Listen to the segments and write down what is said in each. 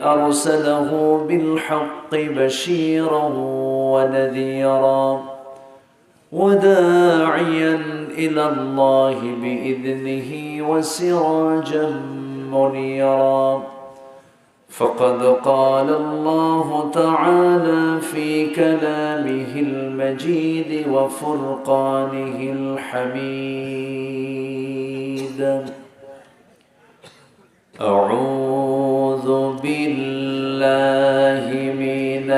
أرسله بالحق بشيرا ونذيرا وداعيا إلى الله بإذنه وسراجا منيرا. فقد قال الله تعالى في كلامه المجيد وفرقانه الحميد: أعوذ بالله من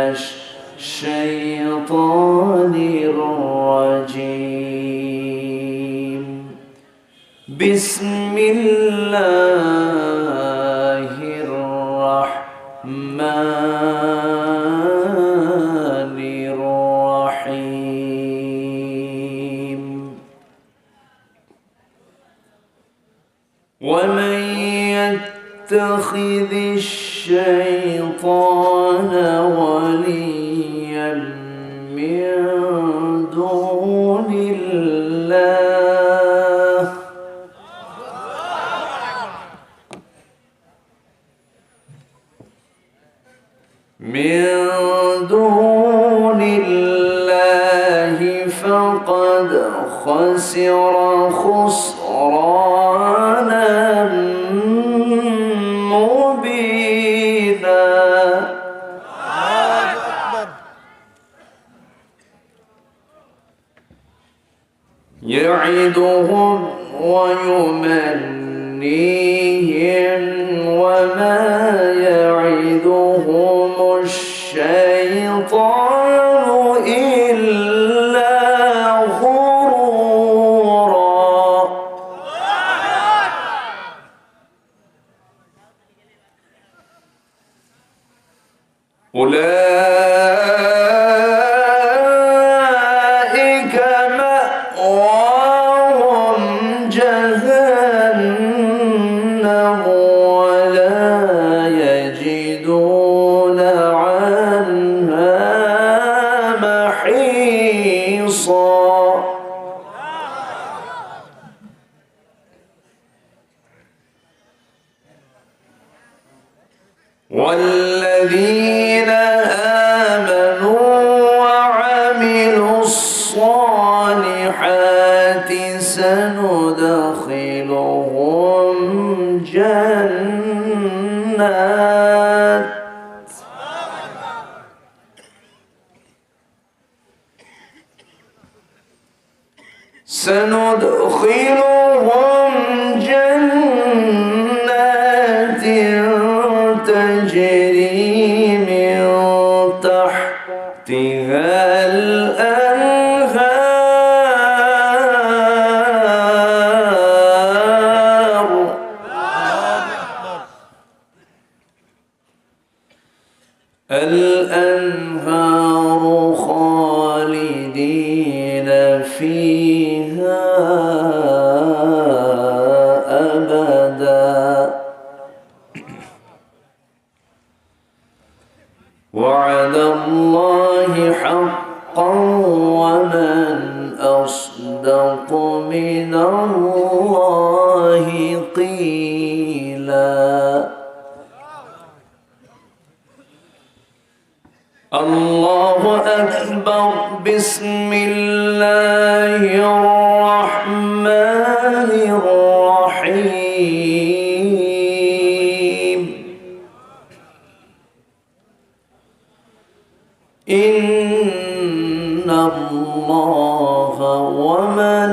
الشيطان الرجيم. بسم الله الرحمن الرحيم. ومن يتخذ الشيطان وليا من دون الله فقد خسر خسرانا مبينا. يعدهم ويمنيهم وما يعدهم الشيطان إلا غرورا. أولئك مأواهم جهنم ولا يجدون عنها محيصا. والذين آمنوا وعملوا الصالحات سندخلهم جنات تجري من تحتها الأنهار خالدين فيها أبدا. وعد الله حقا ومن أصدق من الله قيلا. الله أكبر. بسم الله الرحمن الرحيم. إن الله وملائكته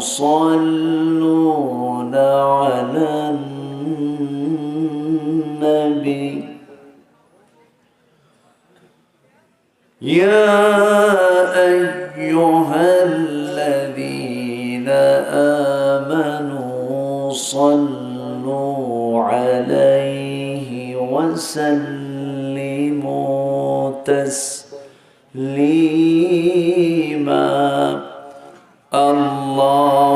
يصلون على النبي. يا أيها الذين آمنوا صلوا عليه وسلموا تسليما. اللهم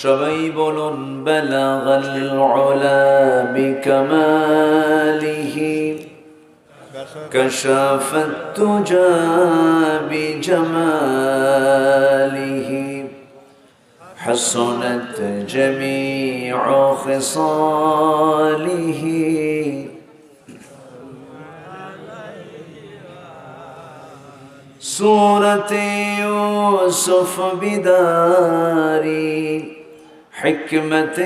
সবাই বলুন বালাগাল উলা বিকামালিহি কাশাফাত তুজা বিজামালিহি حسنت جميع خصاله سورة يوسف بداري حكمة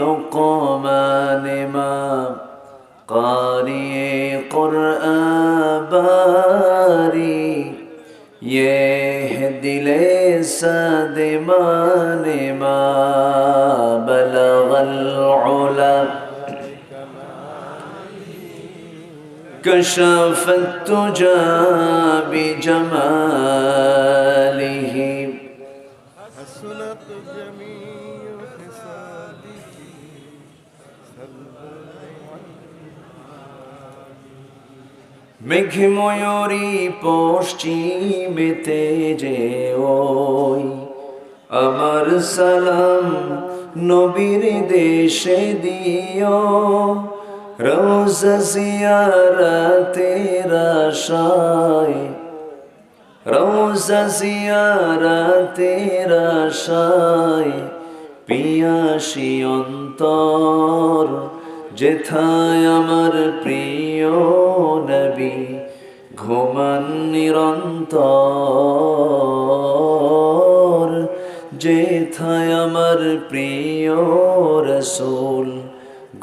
لقمان ما قارئ قرآن باري يهدي ليس دمان ما بلغ العلا كشف التجى بجماله حسنت جميع خصاله মেঘ ময়ূরী পশ্চিমেতে যে ওই আমার সালাম নবীর দেশে দিও রওজা জিয়ারতের আশায় রওজা জিয়ারতের আশায় পিয়াসী অন্তর যেথায় আমার প্রিয় নবী ঘুমান নিরন্তর যেথায় আমার প্রিয় রাসূল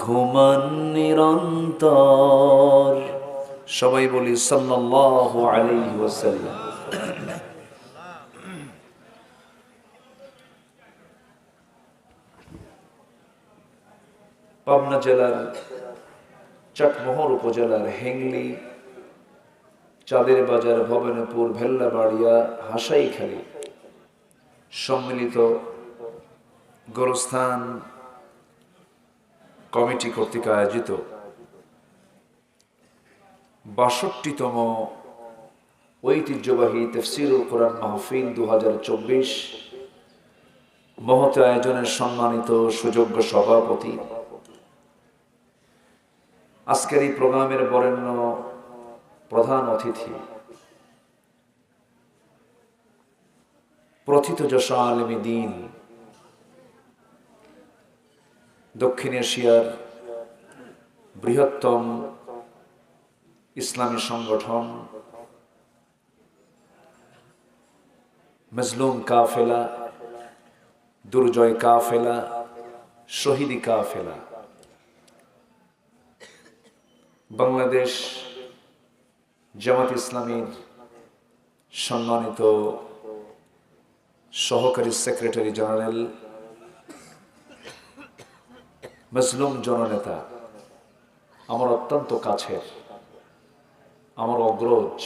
ঘুমান নিরন্তর সবাই বলি সাল্লাল্লাহু আলাইহি ওয়াসাল্লাম। পাবনা জেলার চাটমোহর উপজেলার হেংলি, চাঁদের বাজার, ভবানীপুর, ভেল্লাবাড়িয়া, হাসাইখালী সম্মিলিত গোরস্থান কমিটি কর্তৃক আয়োজিত ৬২তম ঐতিহ্যবাহী তাফসীরুল কোরআন মাহফিল ২০২৪ মহৎ আয়োজনের সম্মানিত সুযোগ্য সভাপতি, আজকের এই প্রোগ্রামের বরেণ্য প্রধান অতিথি, প্রথিতযশা আলেমে দ্বীন, দক্ষিণ এশিয়ার বৃহত্তম ইসলামী সংগঠন মজলুম কাফেলা, দুর্জয় কাফেলা, শহীদি কাফেলা, বাংলাদেশ জামাত ইসলামীর সম্মানিত সহকারী সেক্রেটারি জেনারেল, মজলুম জননেতা, আমার অত্যন্ত কাছের, আমার অগ্রজ,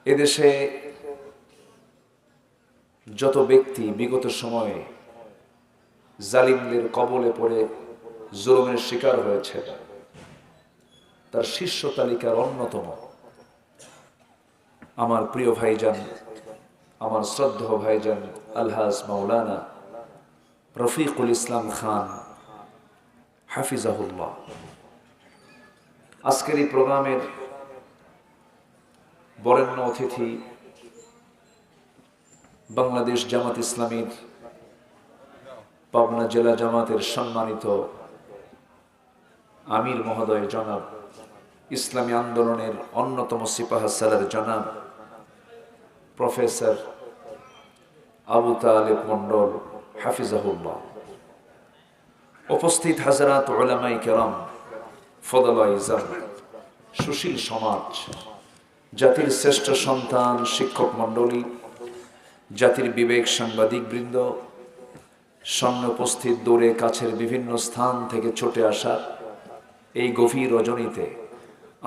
এদেশে যত ব্যক্তি বিগত সময়ে জালিমদের কবলে পড়ে জুলুমের শিকার হয়েছে, তার শীর্ষ তালিকার অন্যতম আমার প্রিয় ভাইজান, আমার শ্রদ্ধেয় ভাইজান আলহাজ মাওলানা রফিকুল ইসলাম খান হাফিজাহুল্লাহ। আজকের এই প্রোগ্রামের বরেণ্য অতিথি বাংলাদেশ জামাত ইসলামীর পাবনা জেলা জামাতের সম্মানিত আমির মহোদয় জনাব, ইসলামী আন্দোলনের অন্যতম সিপাহসালার জনাব প্রফেসর আবু তালেব মন্ডল হাফিজাহুল্লাহ, উপস্থিত হাজরাত উলামায়ে কেরাম, ফদলায়ে ইজাম, সুশীল সমাজ, জাতির শ্রেষ্ঠ সন্তান শিক্ষক মণ্ডলী, জাতির বিবেক সাংবাদিক বৃন্দ, সামনে উপস্থিত দূরে কাছের বিভিন্ন স্থান থেকে ছুটে আসা এই গভীর রজনীতে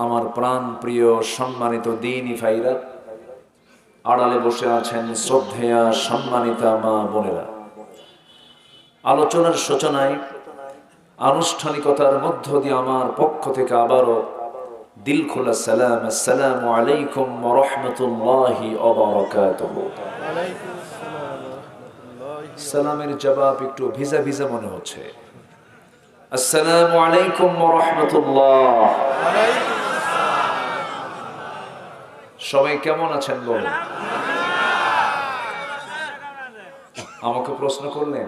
আমার প্রাণ প্রিয় সম্মানিত দ্বীনি ভাইরা, আড়ালে বসে আছেন শ্রদ্ধেয়া সম্মানিতা মা বোনেরা, আলোচনার সূচনায় আনুষ্ঠানিকতার মধ্য দিয়ে আমার পক্ষ থেকে আবারও দিল খোলা সালাম, আসসালামু আলাইকুম ওয়া রাহমাতুল্লাহি ওয়া বারাকাতুহু। সালামের জবাব একটু ভিজা ভিজা মনে হচ্ছে। আসসালামু আলাইকুম ওয়া রাহমাতুল্লাহ। সবাই কেমন আছেন বলুন? আমাকে প্রশ্ন করলেন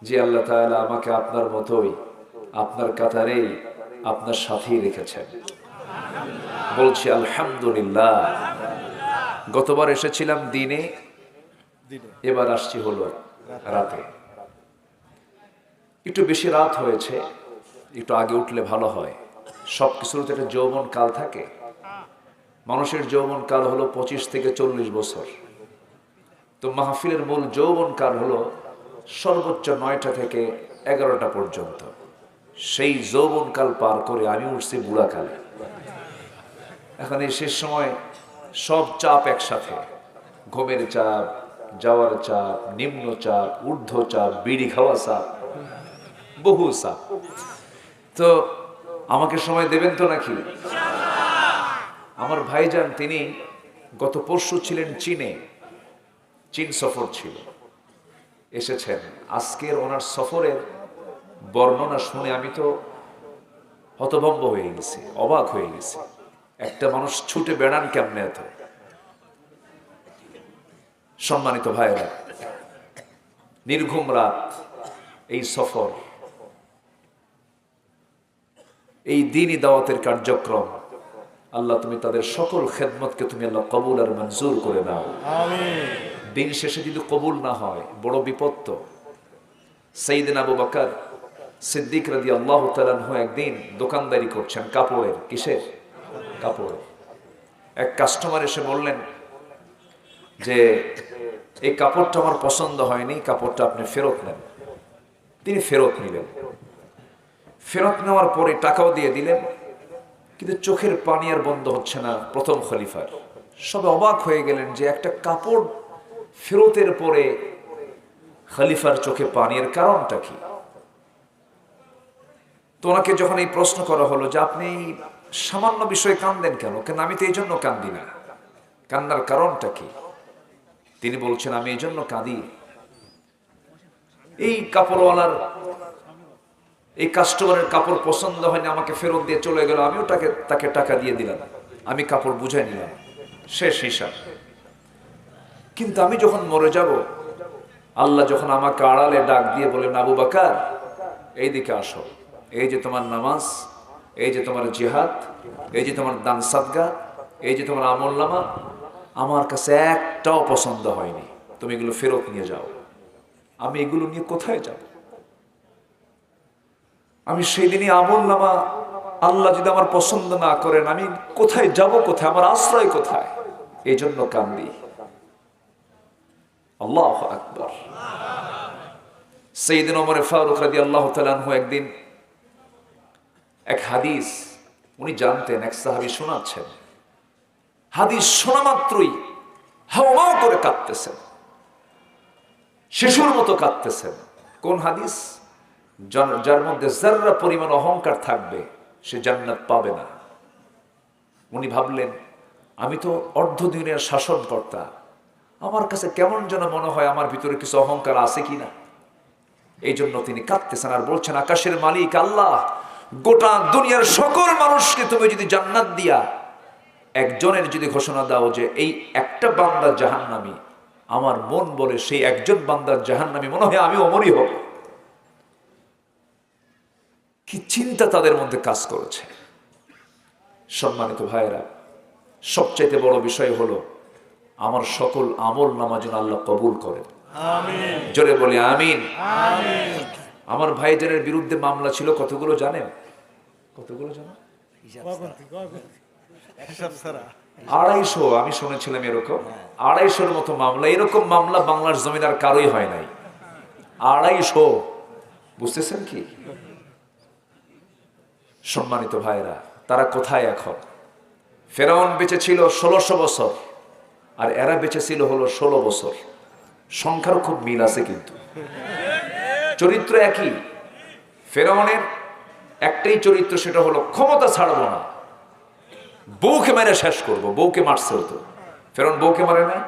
যে আল্লাহ তাআলা আমাকে আপনার মতোই, আপনার কাতারেই, আপনার সাথেই রেখেছেন। বলছি আলহামদুলিল্লাহ। গতবার এসেছিলাম দিনে, এবার আসছি হলো রাতে। একটু বেশি রাত হয়েছে, একটু আগে উঠলে ভালো হয়। সব কিছুর তো একটা যৌবন কাল থাকে। মানুষের যৌবন কাল হলো 25 থেকে 40 বছর। তো মাহফিলের মূল যৌবন কাল হলো সর্বোচ্চ 9টা থেকে 11টা পর্যন্ত। সেই যৌবন কাল পার করে আমি উঠছি বুড়াকালে। এখন এই শেষ সময় সব চাপ একসাথে, ঘুমের চাপ, যাওয়ার চাপ, নিম্ন চাপ, ঊর্ধ্ব চাপ, বিড়ি খাওয়া চাপ, বহু চাপ। তো আমাকে সময় দেবেন তো নাকি? আমার ভাইজান তিনি গত পরশু ছিলেন চীনে, চীন সফর ছিল, এসেছেন। আজকের ওনার সফরের বর্ণনা শুনে আমি তো হতভম্ব হয়ে গেছি, অবাক হয়ে গেছি। একটা মানুষ ছুটে বেড়ান কেমনে এত? সম্মানিত ভাইরা, নির্ঘুম রাত, এই সফর, এই দ্বীনি দাওয়াতের কার্যক্রম, আল্লাহ তুমি তাদের সকল খেদমতকে তুমি আল্লাহ কবুল আর মঞ্জুর করে নাও। আমিন। দিন শেষে যদি কবুল না হয় বড় বিপদ। তো সাইয়েদনা আবু বকর সিদ্দিক রাদিয়াল্লাহু তাআলা আনহু একদিন দোকানদারি করছেন কাপড়ের। কিসের? কাপড়ের। এক কাস্টমার এসে বললেন যে এই কাপড়টা আমার পছন্দ হয়নি, কাপড়টা আপনি ফেরত নেন। তিনি ফেরত নিলেন। ফেরত নেওয়ার পরে টাকাও দিয়ে দিলেন, কিন্তু চোখের পানি আর বন্ধ হচ্ছে না প্রথম খলিফার। সবে অবাক হয়ে গেলেন যে একটা কাপড় ফেরতের পরে খলিফার চোখে পানির কারণটা কি? তো ওনাকে যখন এই প্রশ্ন করা হলো যে আপনি সামান্য বিষয়ে কান্দেন কেন? কেন আমি তো এই জন্য কান্দি না, কান্নার কারণটা কি? তিনি বলছেন আমি এই জন্য কাঁদি, এই কাপড়ওয়ালার, এই কাস্টমারের কাপড় পছন্দ হয়নি, আমাকে ফেরত দিয়ে চলে গেল, আমিও তাকে টাকা দিয়ে দিলাম, আমি কাপড় বুঝাই নিলাম, শেষ হিসাব। কিন্তু আমি যখন মরে যাব, আল্লাহ যখন আমাকে আড়ালে ডাক দিয়ে বলেন আবু বকর এইদিকে আসো, এই যে তোমার নামাজ, এই যে তোমার জিহাদ, এই যে তোমার দান সাদগা, এই যে তোমার আমলনামা, আমার কাছে একটাও পছন্দ হয়নি, তুমি এগুলো ফেরত নিয়ে যাও। আমি এগুলো নিয়ে কোথায় যাব? আমি সেই দিনই আমলনামা আল্লাহ যদি আমার পছন্দ না করেন, আমি কোথায় যাব? কোথায় আমার আশ্রয় কোথায়? এই জন্য কান্দি। আল্লাহু আকবার। সাইয়েদনা ওমর ফারুক রাদিয়াল্লাহু তাআলা আনহু একদিন এক হাদিস উনি জানতেন, এক সাহাবী শোনাচ্ছেন। হাদিস শোনা মাত্রই হাওমাও করে কাঁদতেছেন, শিশুর মতো কাঁদতেছেন। কোন হাদিস? যার মধ্যে যাররা পরিমাণ অহংকার থাকবে সে জান্নাত পাবে না। উনি ভাবলেন আমি তো অর্ধ দুনিয়ার শাসনকর্তা, আমার কাছে কেমন যেন মনে হয় আমার ভিতরে কিছু অহংকার আছে কিনা। এই জন্য তিনি কাঁদতেছেন আর বলছেন আকাশের মালিক আল্লাহ, গোটা দুনিয়ার সকল মানুষকে তুমি যদি জান্নাত দিয়া একজনের যদি ঘোষণা দাও যে এই একটা বান্দা জাহান্নামী, আমার মন বলে সেই একজন বান্দার জাহান্নামী মনে হয় আমি ওমরই হব। কি চিন্তা তাদের মধ্যে কাজ করেছে। সম্মানিত ভাইয়েরা, সবচাইতে বড় বিষয় হলো আমার সকল আমল নামা যেন আল্লাহ কবুল করেন। আমিন। জোরে বলি আমিন। আমিন। আমার ভাইজানের বিরুদ্ধে মামলা ছিল কতগুলো জানেন? কতগুলো জানেন? 250, আমি শুনেছিলাম এরকম 250-এর মতো মামলা। এরকম মামলা বাংলার জমিন আর কারোই হয় নাই। 250, বুঝতেছেন কি? সম্মানিত ভাইরা, তারা কোথায় এখন? ফেরাউন বেঁচে ছিল 1600 বছর, আর এরা বেঁচে ছিল হলো 16 বছর। সংখ্যার খুব মিল আছে, কিন্তু চরিত্র একই। ফেরাউনের একটাই চরিত্র, সেটা হলো ক্ষমতা ছাড়বো না, বউকে মেরে শেষ করব। বউকে মারছে তো, ফেরাউন বউকে মারে নাই,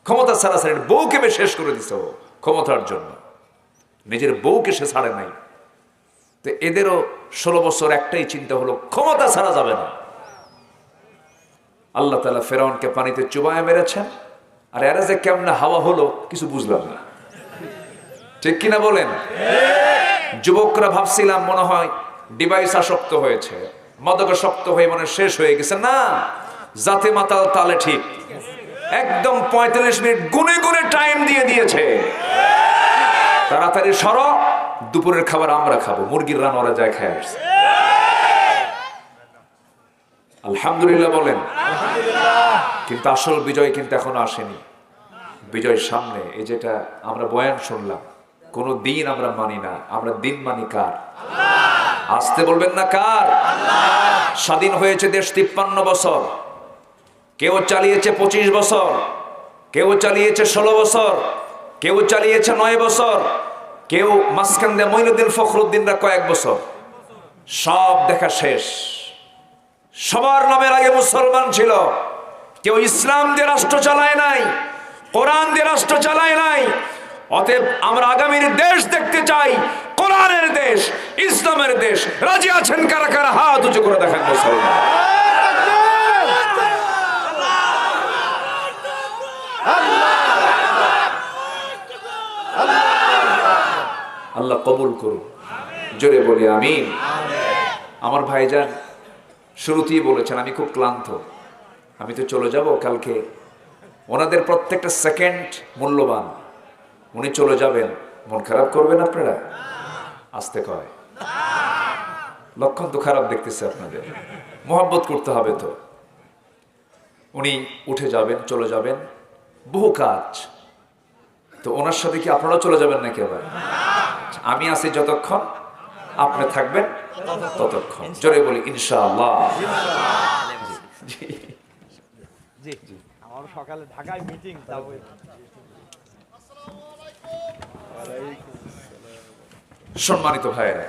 ক্ষমতা ছাড়া ছাড়ে বউকে মেরে শেষ করে দিছে ও ক্ষমতার জন্য, নিজের বউকে সে ছাড়ে নাই। তো এদেরও 16 বছর একটাই চিন্তা হলো ক্ষমতা ছাড়া যাবে না। আল্লাহ তাআলা ফেরাউনকে পানিতে চুবায় মেরেছেন, আর এরা যে কেমনে হাওয়া হলো কিছু বুঝলাম না, ঠিক কিনা বলেন? যুবকরা ভাবছিলাম মনে হয় ডিভাইস আসক্ত হয়েছে, মাদকাসক্ত হয়ে মনে শেষ হয়ে গেছে। না, জাতে মাতাল তালে ঠিক, একদম 45 মিনিট গুনে গুনে টাইম দিয়ে দিয়েছে। তাড়াতাড়ি সরো, দুপুরের খাবার আমরা খাবো, মুরগির রান ওরা যায় খায় আসছে। আলহামদুলিল্লাহ বলেন। কিন্তু আসল বিজয় কিন্তু এখনো আসেনি। বিজয় সামনে। এই যেটা আমরা বয়ান শুনলাম, কোন দিন আমরা মানি না, আমরা দিন মানি কার? আসতে বলবেন না কার? স্বাধীন হয়েছে দেশ 53 বছর, কেউ চালিয়েছে 25 বছর, কেউ চালিয়েছে 16 বছর, কেউ চালিয়েছে 9 বছর, কেউ মাঝখান দিয়ে মঈনুদ্দিন ফখরুদ্দিনরা কয়েক বছর। সব দেখা শেষ। সবার নামের আগে মুসলমান ছিল। কেউ ইসলাম দিয়ে রাষ্ট্র চালায় নাই, কোরআন দিয়ে রাষ্ট্র চালায় নাই। অতএব আমরা আগামীর দেশ দেখতে চাই, কোরআনের দেশ, ইসলামের দেশ। রাজি আছেন কারা কারা? হাত উঁচু করে দেখেন মুসলমান। আল্লাহ কবুল করুন, জোরে বলি আমিন। আমার ভাইজান শুরুতেই বলেছেন আমি খুব ক্লান্ত, আমি তো চলে যাব কালকে। ওনাদের প্রত্যেকটা সেকেন্ড মূল্যবান। উনি চলে যাবেন, মন খারাপ করবেন আপনারা? আসতে কয়, লক্ষণ তো খারাপ দেখতেছে আপনাদের। মোহাব্বত করতে হবে তো। উনি উঠে যাবেন, চলে যাবেন, বহু কাজ। তো ওনার সাথে কি আপনারাও চলে যাবেন নাকি আবার? আমি আছি যতক্ষণ, আপনি থাকবেন ততক্ষণ। জোরে বলি ইনশাআল্লাহ। জি জি, আমার সকালে ঢাকায় মিটিং। সম্মানিত ভাইয়েরা,